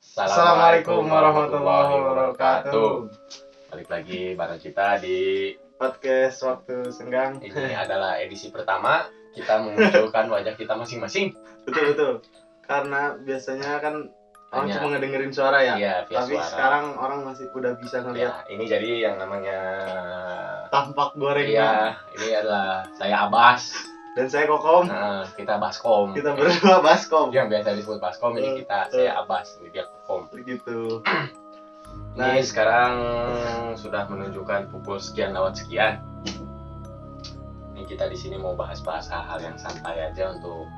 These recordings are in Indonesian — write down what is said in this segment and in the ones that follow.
Assalamualaikum warahmatullahi wabarakatuh. Balik lagi bareng kita di podcast Waktu Senggang. Ini adalah edisi pertama. Kita memunculkan wajah kita masing-masing. Betul. Karena biasanya kan orang Hanya- cuma ngedengerin suara ya. Iya, via Tapi suara. sekarang orang masih udah bisa ngeliat Ya, ini jadi yang namanya tampak gorengnya. Iya, ini adalah saya Abbas. Dan saya Kokom. Nah, kita Baskom. Kita berdua Baskom. Yang biasa disebut Baskom, ini saya Abbas, ini dia Kokom. Gitu. Nah, ini sekarang sudah menunjukkan pukul sekian lewat sekian. Ini kita di sini mau bahas-bahas hal yang santai aja, untuk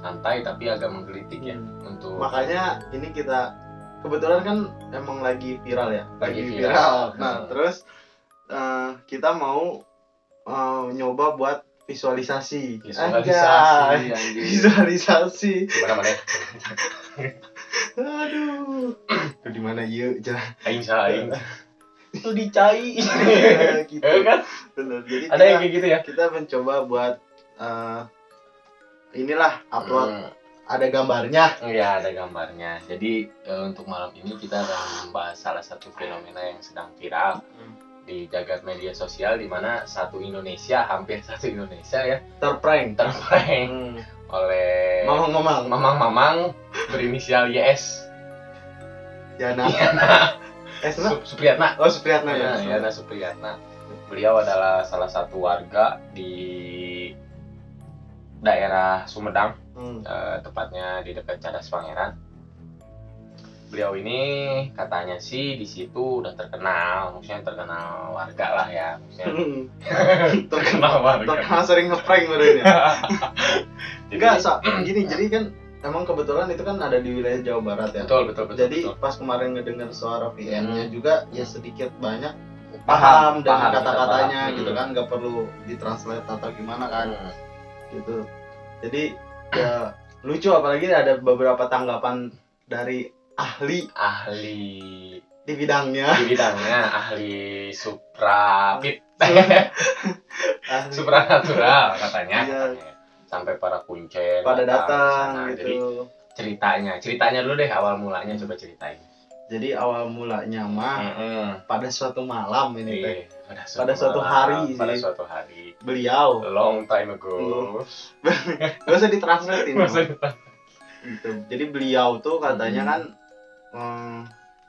santai tapi agak menggelitik ya. Untuk Makanya ini kita kebetulan kan emang lagi viral ya. Lagi viral. Nah, terus kita mau nyoba buat visualisasi. visualisasi, Anjay. anjing. Visualisasi. Gimana mana? Aduh. Itu di mana yuk? Aing saing. Itu dicai. Gitu. Kan? Bener. Jadi Ada yang kayak gitu ya? kita mencoba buat inilah upload ada gambarnya. Iya, ada gambarnya. Jadi untuk malam ini kita akan membahas salah satu fenomena yang sedang viral di jagat media sosial, di mana hampir satu Indonesia ya Terprank. oleh mamang berinisial YS. Yana. Esna? Supriyatna. Oh, Supriyatna ya. Yana Supriyatna. Beliau adalah salah satu warga di daerah Sumedang, tepatnya di dekat Cadas Pangeran. Beliau ini katanya sih di situ udah terkenal, maksudnya terkenal warga lah ya, maksudnya terkenal warga. Terkenal sering ngeprank berarti. Jadi- Gini, jadi kan emang kebetulan itu kan ada di wilayah Jawa Barat ya. Betul. Jadi betul. pas kemarin ngedengar suara VN-nya juga ya sedikit banyak paham Paham, dengan kata-katanya kita gitu paham. kan, nggak perlu ditranslate atau gimana kan gitu. Jadi ya lucu, apalagi ada beberapa tanggapan dari ahli di bidangnya. ahli suprapit, Ahli. supranatural katanya, Iya. sampai para kuncen Pada ke sana. datang Jadi gitu. ceritanya dulu deh, awal mulanya coba ceritain. Jadi awal mulanya mah pada suatu malam ini teh, Pada suatu hari pada sih. suatu hari beliau long time ago. gak usah ditranslate ini. Maksudnya Gitu. Jadi beliau tuh katanya kan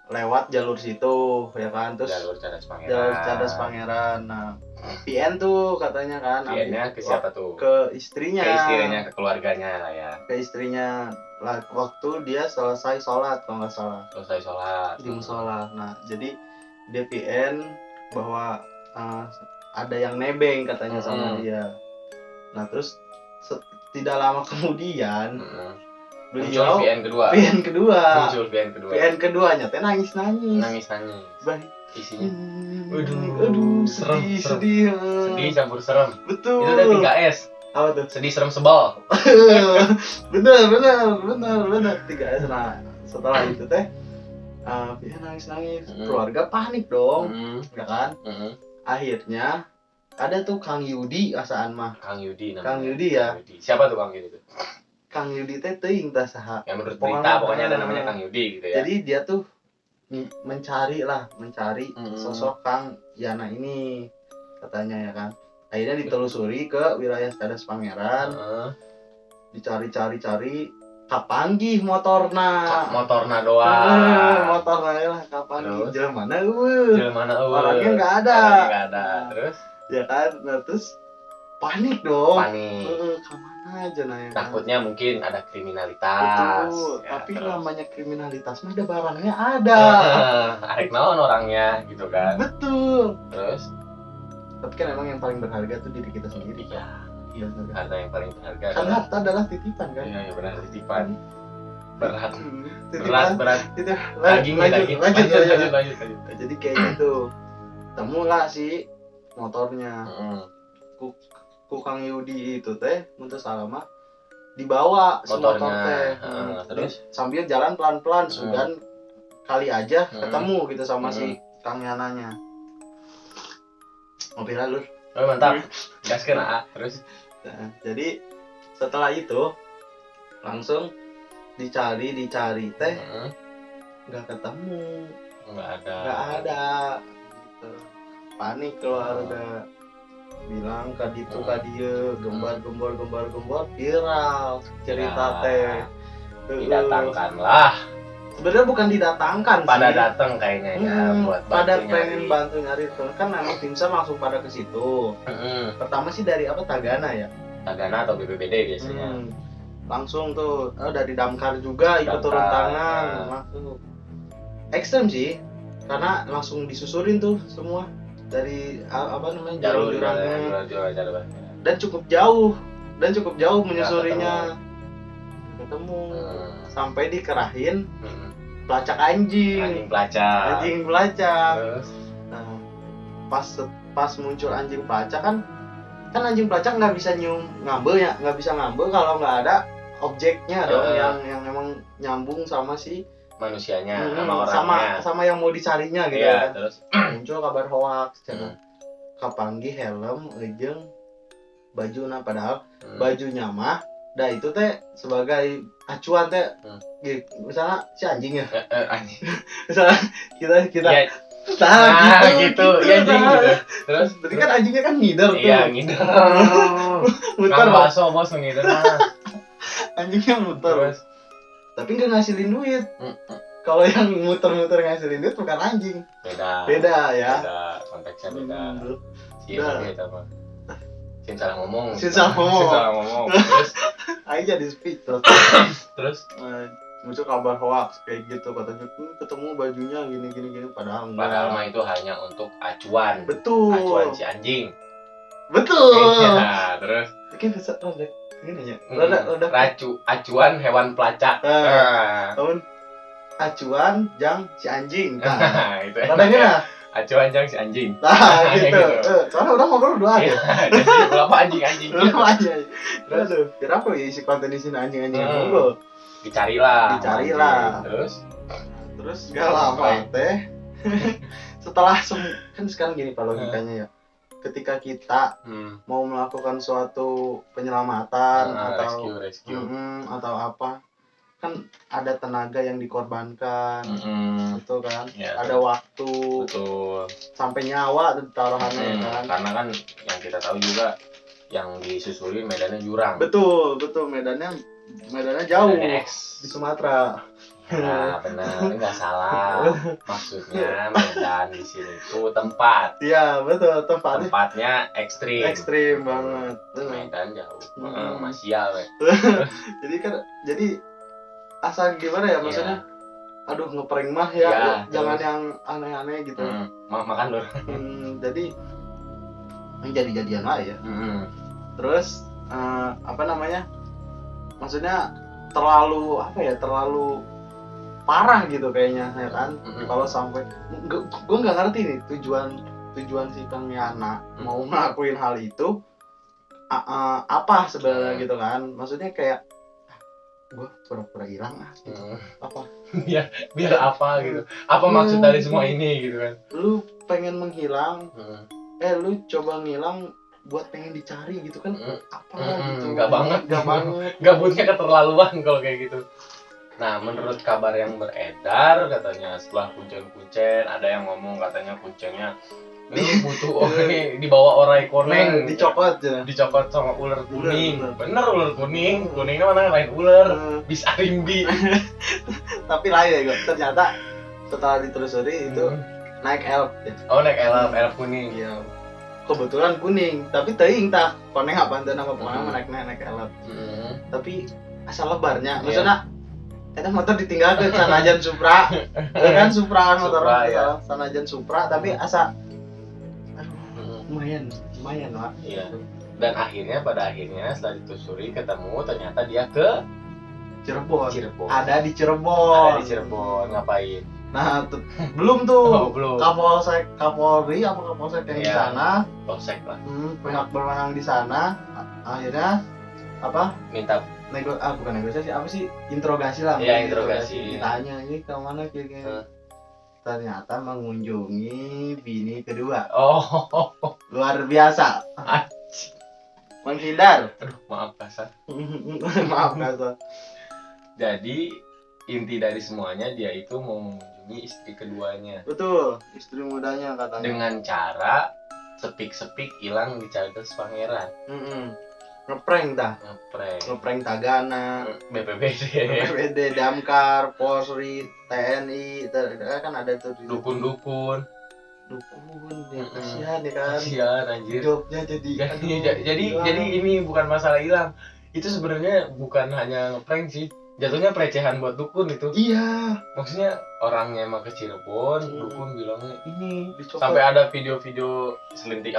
lewat jalur situ ya kan, terus jalur Cadas Pangeran. jalur Cadas Pangeran. Nah, PN tuh katanya kan PN-nya ke siapa tuh? ke istrinya. Ke keluarganya lah ya. Ke istrinya lah, waktu dia selesai sholat kalau nggak salah Selesai sholat di musola. Nah, jadi dia PN bahwa ada yang nebeng katanya sama dia. Nah, terus tidak lama kemudian Muncul beliau VN kedua. muncul VN kedua. PN keduanya teh nangis. Nangis. Baik. Isinya Aduh, serem. sedih. Sedih campur serem. Betul. Itu udah 3S. Apa tuh? Sedih, serem, sebel. bener 3S. Nah, setelah itu teh dia nangis. Keluarga panik dong, ya kan? Akhirnya ada tuh Kang Yudi asaan mah. Kang Yudi namanya. Kang Yudi ya. Siapa tuh Kang Yudi tuh? Kang Yudi teh teuing tah saha. Yang menurut berita pokoknya ada namanya Kang Yudi gitu ya. Jadi dia tuh mencari sosok Kang Yana ini katanya ya kan. Akhirnya ditelusuri ke wilayah Cadas Pangeran, dicari kapanggih motorna. Motorna doang. Motorna lah kapanggih. Terus? Jelema mana Jelema orangnya nggak ada. Terus Ya kan. Nah, terus panik dong. panik. Kemana aja nah ya kan? Takutnya mungkin ada kriminalitas. Betul, Ya, tapi terus. namanya kriminalitas mah ada barangnya ada. Arek naon orangnya gitu kan. Betul. Terus Tapi kan emang yang paling berharga tuh diri kita sendiri. ya, Iya, benar. harta yang paling berharga Kan harta adalah titipan kan. Iya, benar, titipan. Berat. Titipan. Berat. Itu Daging. Lanjut. Jadi kayak gitu. Temulah si motornya. Ku Kang Yudi itu teh muntah salama dibawa si motor teh. Terus Sambil jalan pelan-pelan sugan kali aja ketemu gitu sama si Kang Yananya. Mobil alur. Oh, mantap. Gas kena. Terus Nah, jadi setelah itu langsung dicari teh nggak ketemu, nggak ada gitu. Panik keluarga, bilang ke ditu ka dieu, gembar viral cerita teh. Didatangkanlah, sebenarnya bukan didatangkan pada sih, datang kayaknya ya buat pada pengen bantu nyari tuh kan. Memang tim SAR langsung pada ke situ. Pertama sih dari Tagana ya, Tagana atau BPBD biasanya. Langsung tuh dari Damkar juga ikut turun tangan. Langsung ekstrem sih, karena langsung disusurin tuh semua dari jurang-jurangnya, dan cukup jauh menyusurinya. Ketemu sampai dikerahin pelacak anjing pelacak. Terus? Nah, pas muncul anjing pelacak kan anjing pelacak nggak bisa ngambil kalau nggak ada objeknya dong yang memang nyambung sama si manusianya sama orangnya, sama yang mau dicarinya gitu ya, kan. Terus muncul kabar hoax kapanggih helm jeung baju, nah padahal bajunya mah itu teh sebagai acuan teh misalnya si anjing ya anjing misalnya kita ya, gitu. Terus berarti kan anjingnya kan ngider tuh. Iya, ngider. Muter bakso bos ngider. Anjingnya muter. Terus. Tapi nggak ngasilin duit. Kalau yang muter-muter ngasilin duit bukan anjing. Beda ya. Beda, konteksnya beda. Iya, gitu apa? Salah ngomong. Terus aja jadi speech terus muncul kabar hoax kayak gitu, katanya ketemu bajunya gini padahal mah itu hanya untuk acuan. Betul. Acuan si anjing. Betul. Nah, terus mungkin bisa gini ya. Acuan hewan pelacak. Acuan jang si anjing. Nah, itu. Padahal acuan jang si anjing. Nah, gitu. Soalnya udah ngobrol dua aja. Jadi berapa anjing? Berapa anjing? Terus, kira apa ya isi konten di sini anjing ngobrol? Dicarilah. Terus gak lama teh. Setelah kan sekarang gini Pak logikanya ya. Ketika kita mau melakukan suatu penyelamatan rescue. Atau apa, kan ada tenaga yang dikorbankan, betul kan? Ya, ada waktu, betul. Sampai nyawa taruhannya kan. Karena kan yang kita tahu juga yang disusuri medannya jurang. Betul, medannya jauh di Sumatera. Nah, benar, nggak salah. Maksudnya medan di sini itu tempat. Iya, betul, tempatnya ekstrim banget. Medan jauh. Masih ya, jadi asal gimana ya maksudnya? Aduh, ngeprank mah ya, jangan terus. Yang aneh-aneh gitu. Makan lur. Jadi jadi-jadian lah ya. Terus maksudnya terlalu parah gitu kayaknya ya kan. Kalau sampai gue nggak ngerti nih tujuan si Kang Yana mau ngelakuin hal itu apa sebenarnya gitu kan. Maksudnya kayak gue pura-pura hilang gitu. Apa biar apa gitu, apa maksud dari semua ini gitu kan. Lu pengen menghilang, lu coba ngilang buat pengen dicari gitu kan. Apa gitu. Gak banget gabutnya keterlaluan kalau kayak gitu. Nah, menurut kabar yang beredar katanya setelah kuncen ada yang ngomong katanya kuncengnya ini butuh ini dibawa orai koneng, dicokot sama ular kuning. Bener ular kuningnya mana lain ular, bisa rimbi. Tapi lain ya, ternyata setelah ditelusuri itu naik elf ya. Oh, naik elf kuning. Iya. Kebetulan kuning, tapi teuing tah koneng apa ente nama pokoknya naik elf. Tapi asal lebarnya, maksudnya eta motor ditinggalkeun sanajan Supra. Kan Supra motor ya. Sanajan Supra tapi asa lumayan lah. Iya. Dan pada akhirnya setelah ditelusuri ketemu ternyata dia ke Cirebon. Ada di Cirebon. Ngapain? Nah, belum tuh. Belum. Kapolri apa Kapolsek yang di sana. Polsek lah. Pihak berwenang di sana akhirnya minta bukan negosiasi, apa sih, interogasi lah. Iya, interogasi. Ditanya ini ke mana kira-kira. Ternyata mengunjungi bini kedua. Oh, luar biasa. Menghindar. Aduh, maaf kasar. Jadi inti dari semuanya dia itu mau mengunjungi istri keduanya. Betul, istri mudanya katanya. Dengan cara sepik-sepik hilang di cadas pangeran. Ngeprank dah. Ngeprank Tagana, BPBD, Damkar, Polri, TNI, kan ada tuh dukun ya, kasihan ya kan. Kasihan anjir. Jobnya jadi ini bukan masalah hilang. Itu sebenarnya bukan hanya ngeprank sih. Jatuhnya pelecehan buat dukun itu. Iya. Maksudnya orangnya emang ke Cirebon, dukun bilangnya ini. Sampai ada video-video selintik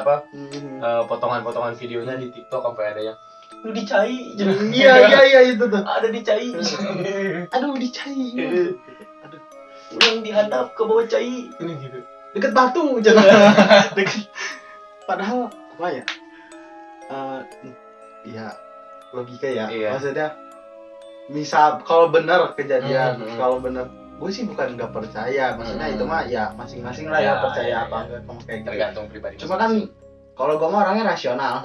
potongan-potongan videonya di TikTok sampai ada yang lu dicai. Iya itu tuh. Ada dicai. Aduh dicai. Aduh. Ulang dihadap ke bawah cai. Ini gitu. Deket batu jangan. Deket. Padahal apa ya? Ya logika ya. Iya. Maksudnya misal kalau benar kejadian, kalau benar gue sih bukan nggak percaya, maksudnya itu mah ya masing-masing lah ya percaya apa enggak kayak gitu. Tergantung pribadi. Cuma kan kalau gue mah orangnya rasional.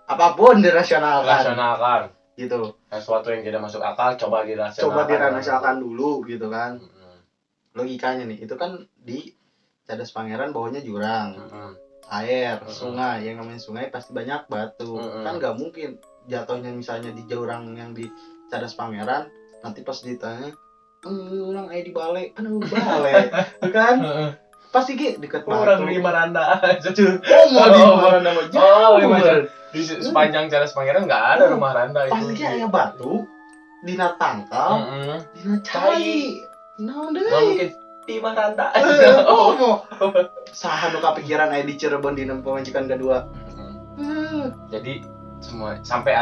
Apapun dirasionalkan gitu. Sesuatu yang tidak masuk akal coba dirasionalkan dulu gitu kan. Logikanya nih itu kan di Cadas Pangeran bawahnya jurang, air, sungai, yang namanya sungai pasti banyak batu. Kan nggak mungkin jatuhnya misalnya di jurang yang di Cadas Pangeran nanti pas ditanya orang di balai, balai kan pasti deket batu. Orang di Maranda aja tuh. Mau di Maranda mah jauh. Di sepanjang Cadas Pangeran nggak ada rumah Randa itu. Pasti aya batu, dina tangkal, dina cai. Naon deui? Mungkin di Maranda. Saha nu kapikiran aya di Cirebon dina pamajikan kedua. Jadi semua sampai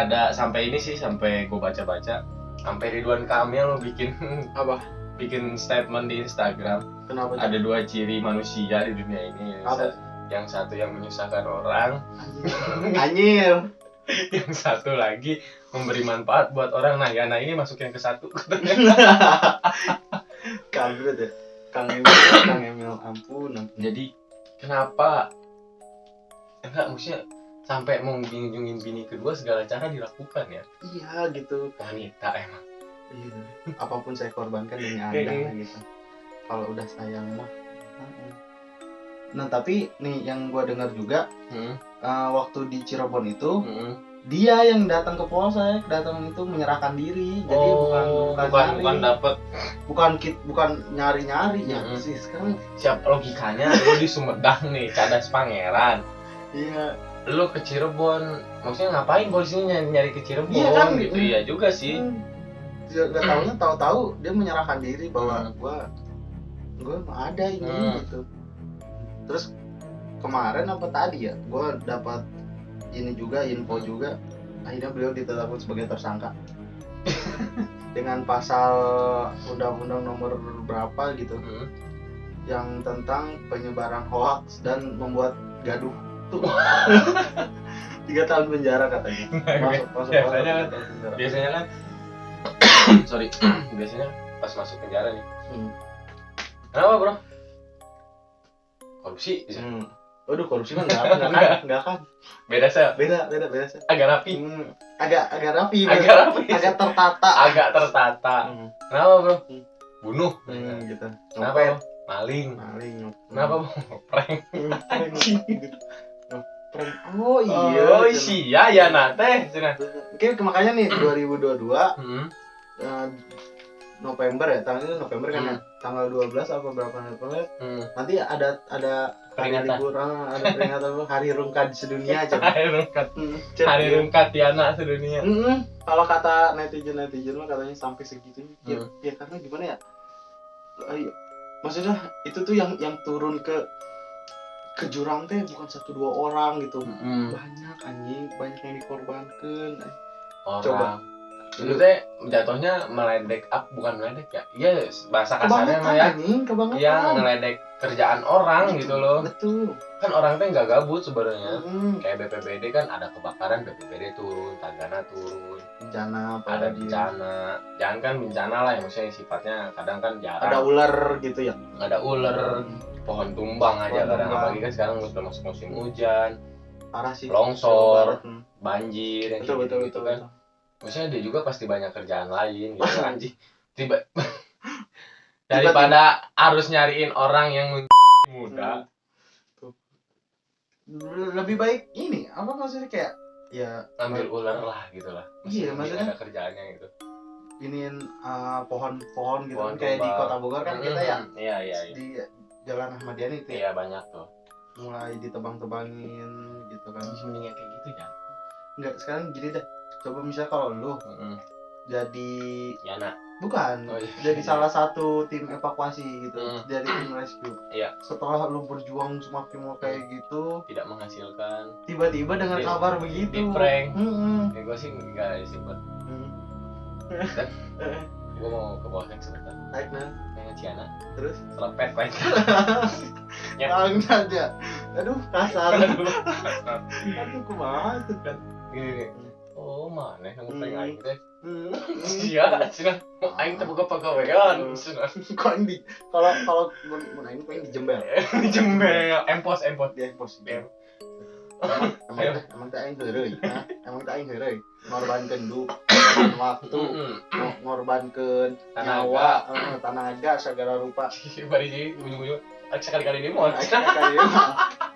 ini sih sampai gue baca-baca sampai Ridwan Kamil bikin apa? Bikin statement di Instagram. Kenapa? Ada 2 ciri manusia di dunia ini. Yang satu yang menyusahkan orang, anjir. Yang satu lagi memberi manfaat buat orang. Nah ini masuk yang ke satu. Kaget ya, Kang Emil, ampun. Jadi kenapa? Enggak, maksudnya sampai mau ngunjungin bini kedua segala cara dilakukan ya? Iya gitu. Wanita emang. Iya. Apapun saya korbankan demi Anda gitu. Kalau udah sayang mah. Nah tapi nih yang gue dengar juga waktu di Cirebon itu dia yang datang ke Polsek, datang itu menyerahkan diri. Jadi bukan nyari-nyari ya sih sekarang. Siap logikanya lu di Sumedang nih, Cadas Pangeran. Iya. Lu ke Cirebon, maksudnya ngapain polisinya nyari ke Cirebon? Iya kan? Gitu iya juga sih. Gak taunya tahu-tahu dia menyerahkan diri bahwa gue mah ada ini gitu. Terus kemarin apa tadi ya, gue dapat ini juga info juga, akhirnya beliau ditetapkan sebagai tersangka dengan pasal undang-undang nomor berapa gitu, yang tentang penyebaran hoaks dan membuat gaduh tuh. 3 tahun penjara katanya. Masuk biasanya kan biasanya pas masuk penjara nih. Kenapa bro? Korupsi bisa. Waduh, korupsi kan enggak kan. Beda saya. Beda. Agak rapi. Agak rapi. Agak tertata. Kenapa bro? Bunuh. Gitu. Kenapa bro? Maling. Kenapa bro? Prank. Prank. Oh iya ya nate. Oke, makanya nih 2022 November ya, tanggal November kan ya, tanggal 12 apa berapa November, nanti ada hari libur, ada peringatan hari rungkat sedunia aja. Hari rungkat Tiana sedunia. Kalau kata netizen mah katanya sampai segitunya. Ya karena gimana ya? Maksudnya itu tuh yang turun ke jurang teh bukan 1-2 orang gitu. Banyak anjing, banyak yang dikorbankan. Coba itu teh jatuhnya bukan meledek ya. Iya, bahasa kasarnya mah ya. Iya, ngeledek kerjaan orang gitu loh. Betul. Kan orang teh enggak gabut sebenarnya. Kayak BPBD kan ada kebakaran, BPBD turun, Tagana turun. Bencana ada bencana. Jangan kan bencana lah ya, maksudnya sifatnya kadang kan jarang. Ada ular gitu ya. Ada ular, pohon tumbang aja kadang, apalagi kan sekarang sudah masuk musim hujan. Parah sih. Longsor, banjir, betul, gitu kan. Maksudnya dia juga pasti banyak kerjaan lain gitu anjing. Daripada harus nyariin orang yang muda. Lebih baik ini apa maksudnya kayak ya ambil ular lah gitu lah. Iya, maksudnya ada kerjaannya gitu. Iniin pohon-pohon gitu kan kayak di Kota Bogor kan kita ya. Iya. Di Jalan Ahmad Yani itu. Iya, banyak tuh. Mulai ditebang-tebangin gitu kan. Mendingan kayak gitu ya. Enggak, sekarang gini deh. Coba misal kalau lu jadi Yana. Bukan, jadi salah satu tim evakuasi gitu, dari tim rescue. Iya. Setelah lu berjuang semakin mau kayak gitu, tidak menghasilkan. Tiba-tiba dengar kabar begitu. Di prank. Ya gue sih enggak sempet. Gue mau ke bawah yang sebentar. Naik Ciana. Terus? Selepet lain. Langsung aja. Aduh, kasar. Aduh, kumaha tuh kan. Gini. Oh, mana yang prank aing teh? Iya, cenah. Aing teh boga pagawean. Kok aing di kalau mun aing pengen dijembel. Dijembel, empos. Dia empos. Emang teh aing heureuy. Emang teh aing heureuy. Ngorbankeun waktu, ngorbankeun nyawa, tenaga segala rupa. Bari jadi ujung-ujung sekali-kali dia mau.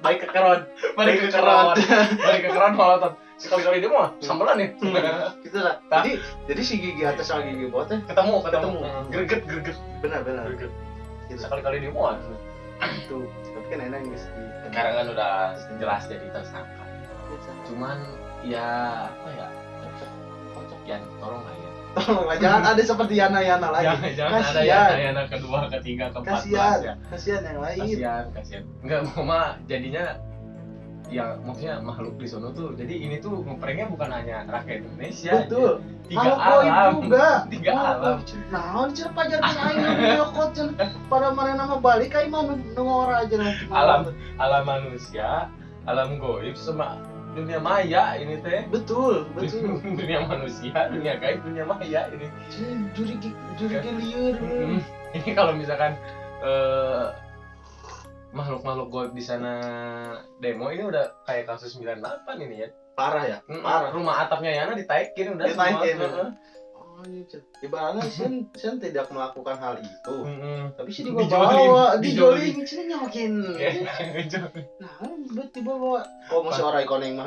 Baik kekeron malotot. Sekali-kali dia mau sambelan ya. Gitu lah. Jadi si gigi atas sama gigi bawah teh ketemu. Greget. Benar. Gitu. Sekali-kali dia mau. Tuh, tapi kan enak guys. Sekarang kan udah jelas jadi tersangka. Cuman ya apa ya? Kocok ya, tolong lah ya. Tolonglah, jangan ada seperti Yana lagi. Jangan ada Yana kedua, ketiga, keempat ya. Kasihan yang lain. Kasihan. Enggak, mama jadinya ya maksudnya makhluk di sono tuh. Jadi ini tuh ngepranknya bukan hanya rakyat Indonesia. Betul. Tiga alam juga. Tiga alam. Nah, siapa pajar aing nyokot pada mana nama balik aing mah ngora aja nanti. Alam manusia, alam goib sama dunia maya ini teh. Betul. Dunia manusia, dunia gaib, dunia maya ini. Juri liur. Ini kalau misalkan makhluk-makhluk goib di sana demo ini udah kayak kasus 98 ini ya. Parah ya? Parah. Rumah atapnya Yana ditaikin udah semua. Oh iya, ibaratnya Sen tidak melakukan hal itu. Tapi sih dijolimi sih nyokin. Nah, tiba-tiba masih orang koneng mah.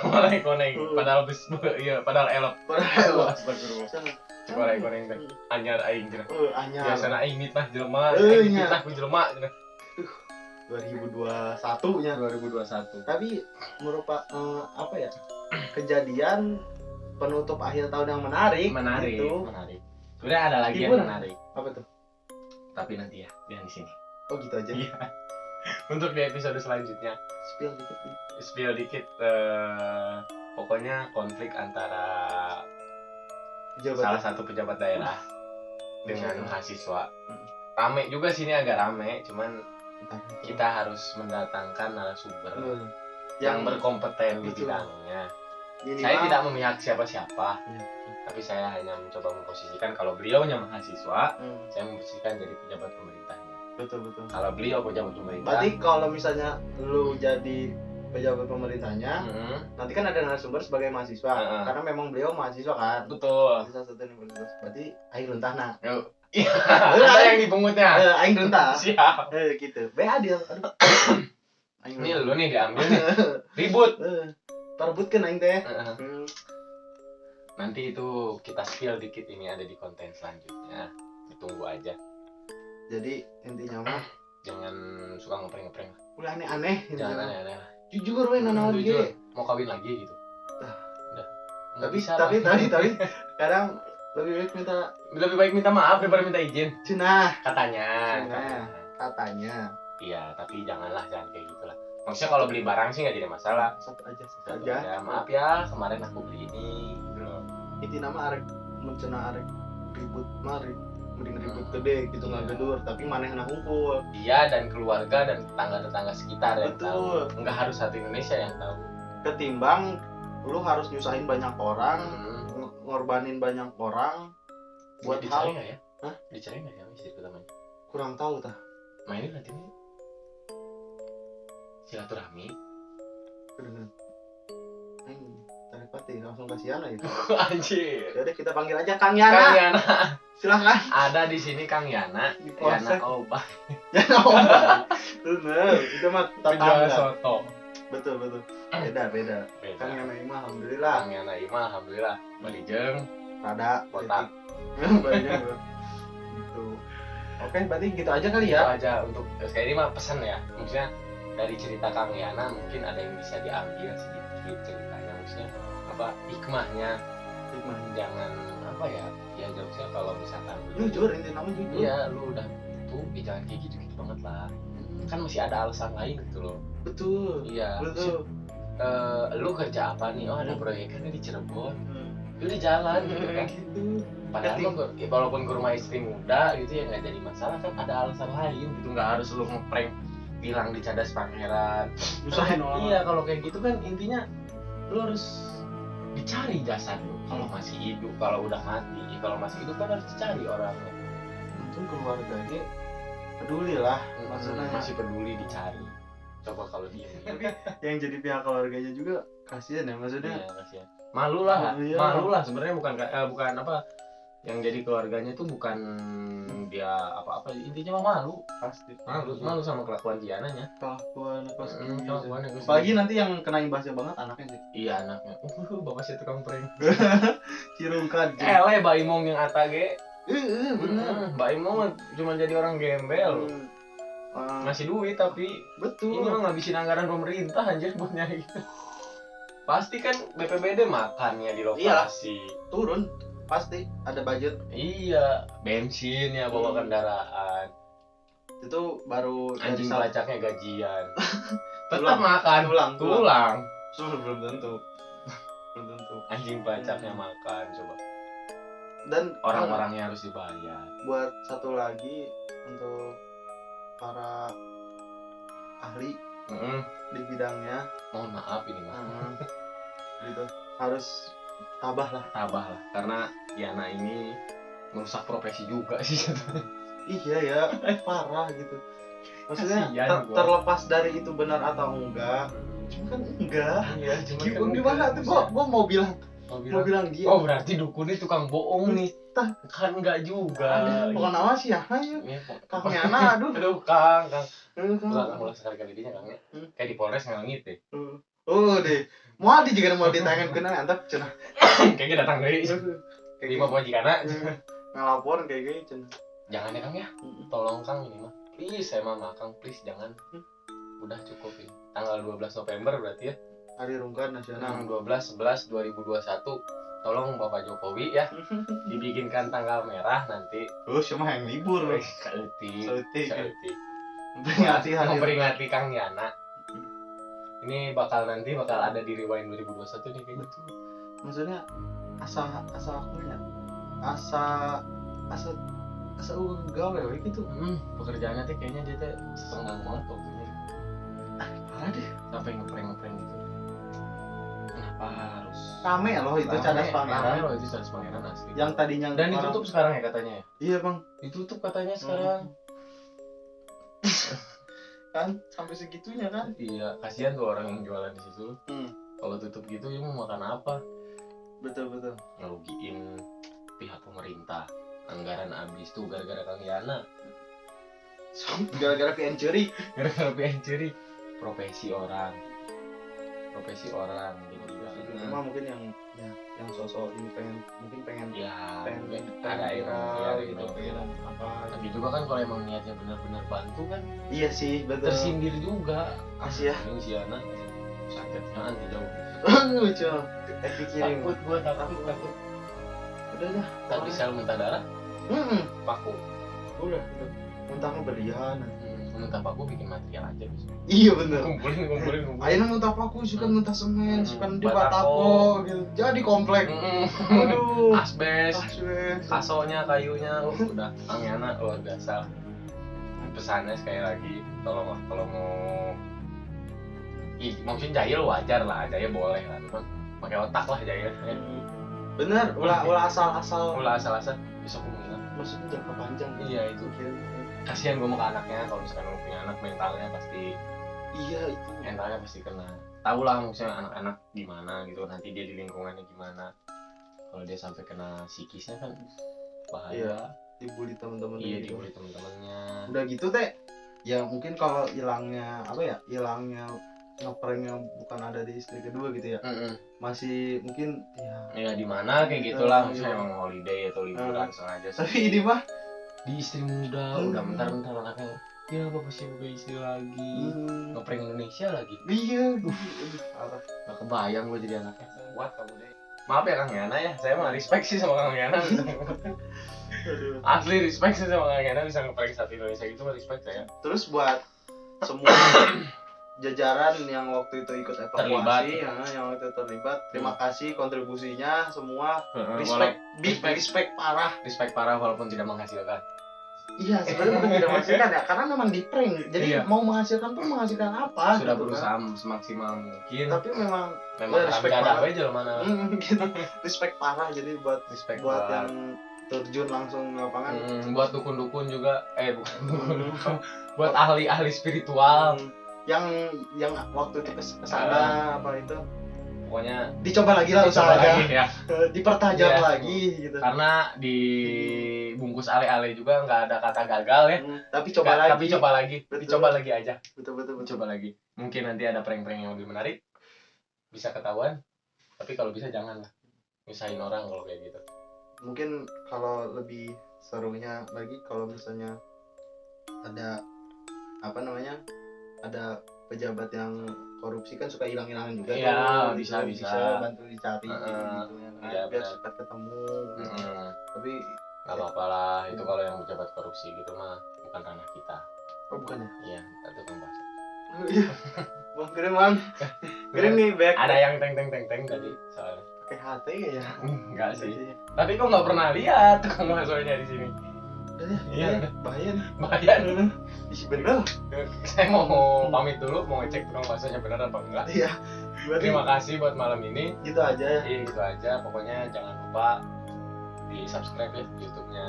Orang koneng padahal elok. Astagfirullah. Orang koneng teh anyar aing cenah. Anyar. Biasana aing mitnah jelema, aing mitnah ku jelema cenah. 2021 nya. Tapi merupakan apa ya? Kejadian penutup akhir tahun yang menarik. Gitu. Menarik. Udah ada lagi yang menarik. Apa tuh? Tapi nanti ya, di sini. Oh, gitu aja. Iya. Untuk di episode selanjutnya. Spill dikit. Pokoknya konflik antara salah satu pejabat daerah dengan mahasiswa. Rame juga sini, agak rame, cuman kita harus mendatangkan narasumber yang berkompeten di bidangnya. Saya tidak memihak siapa-siapa, tapi saya hanya mencoba memposisikan kalau beliaunya mahasiswa, saya memposisikan jadi pejabat pemerintahnya. Betul. Kalau beliau pejabat pemerintah. Berarti kalau misalnya lu jadi pejabat pemerintahnya, nanti kan ada narasumber sebagai mahasiswa, karena memang beliau mahasiswa kan. Betul. Berarti aing runtahna. Iya. Ada yang dipungutnya. Aing runtah. Siap. Gitu. Be adil. Ini lu nih diambil nih. Ribut. Perebutkan aing teh. Nanti itu kita spill dikit, ini ada di konten selanjutnya. Ditunggu aja. Jadi intinya mah jangan suka ngeprank. Udah aneh-aneh. Jangan aneh-aneh. Jujur we nanaon ge. Mau kawin lagi gitu. Udah. Tapi kadang lebih baik minta maaf daripada minta izin. Katanya. Iya, tapi jangan kayak gitulah. Maksudnya kalau beli barang sih nggak jadi masalah. Satu aja. Maaf ya, kemarin aku beli ini. Gitu. Itu nama arek mencena arek ribut mending ribut gede gitu nggak gedur, tapi manehna hungkul. Iya, dan keluarga dan tetangga sekitar yang tahu. Nggak harus satu Indonesia yang tahu. Ketimbang lu harus nyusahin banyak orang, ngorbanin banyak orang buat dicari nggak ya? Dicari nggak ya istri utamanya? Kurang tahu tah. Mainin nanti nih silaturahmi. Kedengeran. Telepati langsung Mbak Siana gitu. Anjir. Jadi kita panggil aja Kang Yana. Silahkan. Ada di sini Kang Yana. Yana Obah. Yana Obah. Bener. Itu mah penjual soto. Betul. Beda. Kang Yana Ima alhamdulillah. Kang Yana Ima alhamdulillah. Balijeng. Rada botak. Balijeng. Gitu. Oke, berarti gitu aja kali ya. Gitu aja untuk kayak ini mah pesan ya. Maksudnya dari cerita Kang Yana mungkin ada yang bisa diambil sedikit ceritanya, maksudnya apa hikmahnya jangan apa ya maksudnya kalau misalkan jujur intinya jujur. Iya, lu udah itu jangan kayak gitu banget lah. Kan masih ada alasan lain gitu loh. Betul. Iya. Betul. Lu kerja apa nih? Oh, ada proyekannya di Cirebon. Udah jalan gitu kan. Gitu. Padahal walaupun ke rumah istri muda gitu ya nggak jadi masalah, kan ada alasan lain gitu, nggak harus lu ngeprank bilang di Cadas Pangeran. Usahain orang. Iya, kalau kayak gitu kan intinya lu harus dicari jasad lu kalau masih hidup. Kalau udah mati, kalau masih hidup kan harus dicari orangnya. Untung keluarganya peduli lah, maksudnya masih peduli dicari. Coba kalau dia yang jadi pihak keluarganya juga kasihan ya, maksudnya. Iya, kasihan. Malu lah sebenarnya, bukan apa yang jadi keluarganya tuh bukan dia apa-apa, intinya mah malu. Pasti malu sama kelakuan Diananya. Kelakuan Apalagi nanti yang kena imbasnya banget anaknya sih. Iya, anaknya. Bapak saya tukang prank. Cirungkan. Mbak Imong yang atage. Bener. Mbak Imong cuma jadi orang gembel. Ngasih duit tapi betul. Ini mah ngabisin anggaran pemerintah anjir buat nyari. Pasti kan BPBD makannya di lokasi. Iya, turun. Pasti ada budget. Iya, bensin ya, bawa kendaraan. Itu baru anjing pelacaknya gajian. Tetap makan tulang. Belum tentu. Anjing pelacaknya makan coba. Dan orang-orangnya harus dibayar. Buat satu lagi untuk para ahli di bidangnya, mohon maaf ini mah. Gitu. Harus tabah lah karena Yana ini merusak profesi juga sih. Iya ya, parah gitu. Maksudnya terlepas dari itu benar atau enggak, cuma kan enggak. Iya, cuma gimana tuh gua mau bilang dia. Oh, berarti dukunnya tukang bohong nih. Kan enggak juga. Bukan nama sih ya. Kang Yana, aduh Kang. Mulai sekali-kali dia Kang. Kayak di Polres ngelangit deh. Deh. Mau ditayangkan kena antap cenah. Kayaknya datang deui. Kayak lima wajikana. Ngelapor kayak cenah. Jangan ya Kang ya. Tolong Kang ini mah. Please saya mah Kang, please jangan. Udah cukup ini. Tanggal 12 November berarti ya. Hari Rungkat Nasional 12/11/2021. Tolong Bapak Jokowi ya dibikinkan tanggal merah nanti. Cuma yang libur. Sauti. Memperingati Kang Yana. Ini bakal ada di Rewind 2021 nih kayaknya tuh. Maksudnya asa akunya. Asa gawe gitu. Pekerjaannya tuh kayaknya dia tuh senggang banget waktunya. Parah deh. Sampai ngeprank gitu. Kenapa harus rame loh itu Cadas Pangeran? Itu Cadas Pangeran asli. Yang tadinya dan ditutup sekarang ya katanya ya? Iya Bang, ditutup katanya sekarang. Kan sampai segitunya kan? Iya, kasihan tuh orang yang jualan di situ. Kalau tutup gitu ya mau makan apa? Betul. Ngerugiin pihak pemerintah. Anggaran habis tuh gara-gara Kang Yana. Gara-gara PN curi. Profesi orang gitu. Cuma mungkin yang sosok ini pengen ada viral gitu. Apa tapi juga kan kalau emang niatnya benar-benar bantu kan. Iya sih, betul. Tersindir juga. Asih ya. Ini si Yana sakitnya kan jauh. Lucu. Pikirin. Takut. Udah. Tapi sel muntah darah. Paku. Udah. Muntah berlian. Muntah paku bikin material aja bisa. Iya bener. Kumpulin. Ayeuna muntah paku suka muntah semen, suka di batako gitu. Jadi komplek. Aduh. Asbes. Kasonya, kayunya, udah Kang Yana luar biasa. Pesannya sekali lagi, tolong mau mungkin jahil wajar lah, jahil boleh lah, cuman pakai otak lah jahil. Bener, ulah asal-asal bisa kemungkinan. Maksudnya jangka panjang. Iya itu. Kasihan gue mau ke anaknya, kalau misalkan gue punya anak mentalnya pasti. Iya itu. Mentalnya pasti kena. tahu lah maksudnya anak-anak gimana gitu, nanti dia di lingkungannya gimana. Kalau dia sampai kena psikisnya kan bahaya. Iya, dibully teman-temannya. Iya, gitu. dibully teman-temannya. Udah gitu teh, ya mungkin kalau hilangnya apa ya, hilangnya ngeprank yang bukan ada di istri kedua gitu ya, masih mungkin ya di mana kayak gitulah, misalnya emang holiday atau liburan sengaja. Tapi ini mah di istri muda udah bentar-bentar anaknya ya bapak sih buka istri lagi, ngeprank Indonesia lagi. Iya, nggak kebayang gue jadi anaknya. Kuat kamu deh. Maaf ya Kang Yana ya, saya mah respect sih sama Kang Yana. Asli respect sih sama Kang Yana bisa ngeprank satu Indonesia gitu, respect saya. Terus buat semua jajaran yang waktu itu ikut evakuasi, yang waktu itu terlibat, terima kasih kontribusinya semua. Respect parah walaupun tidak menghasilkan. Iya, sebenarnya bukan tidak menghasilkan ya, karena memang di prank. Jadi mau menghasilkan pun menghasilkan apa? Sudah gitu berusaha kan? Semaksimal mungkin. Tapi memang respect parah aja loh mana. Gitu. Respect parah, jadi buat yang terjun langsung ke lapangan. Buat dukun-dukun juga, buat ahli-ahli spiritual. Yang waktu itu kesana apa itu, pokoknya dicoba lagi lah usahanya ya. Dipertajam lagi gitu, karena di bungkus ale-ale juga nggak ada kata gagal ya. Tapi coba lagi betul. Dicoba lagi aja, betul coba lagi, mungkin nanti ada prank-prank yang lebih menarik, bisa ketahuan. Tapi kalau bisa jangan lah nyusahin orang kalau kayak gitu. Mungkin kalau lebih serunya lagi kalau misalnya ada apa namanya, ada pejabat yang korupsi kan suka hilang-hilangan juga. Iya, bisa bantu dicari gitu ya, biar cepat ketemu. Tapi nggak apa-apa lah, itu kalau yang pejabat korupsi gitu mah bukan ranah kita. Oh bukan ya? Iya, itu pembahas. Bang Kirim nih back. Ada yang teng tadi soalnya. Pakai HT ya? Enggak sih. Tapi kok nggak pernah lihat tukang baksonya di sini. Iya, bahaya. Ih bener. Saya mau pamit dulu, mau ngecek tukang baksonya benar apa enggak. Iya. Terima kasih buat malam ini. Gitu aja. Iya, gitu aja. Pokoknya jangan lupa di subscribe ya YouTube-nya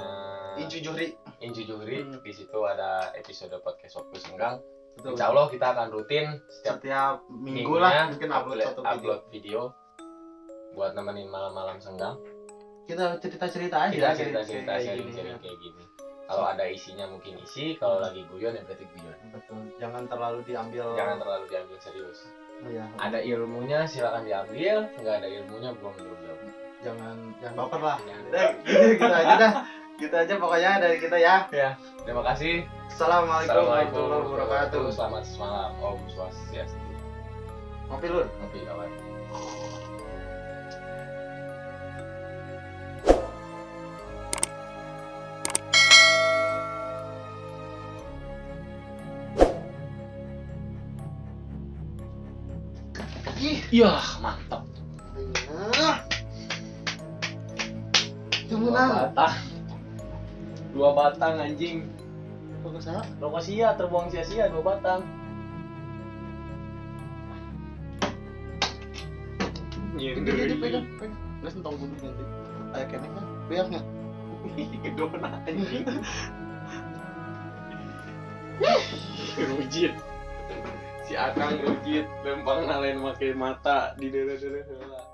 Inju Juhri. Di situ ada episode podcast Waktu Senggang. Insya Allah kita akan rutin setiap minggu lah mungkin upload video buat nemenin malam-malam senggang. Kita cerita-cerita aja. Kita cerita sharing-sharing kayak gini. Kalau ada isinya mungkin isi, kalau lagi guyon ya berarti guyon. Betul. Jangan terlalu diambil serius. Iya. Ada ilmunya silakan diambil, nggak ada ilmunya belum. Jangan baper lah. Gitu aja dah. Gitu aja pokoknya dari kita ya. Ya. Terima kasih. Assalamualaikum warahmatullahi wabarakatuh. Selamat malam. Om Swastiastu. Ngopi kawan. Iya, mantap. Dua batang anjing. Rokok sia terbuang sia-sia 2 batang. Jadi pegang. Nggak sentong bunuh nanti. Ayo kenek kan, biar nggak. Kedona anjing. Rujit. Si Akang rujit, lempang nalain make mata di dere-dere heula.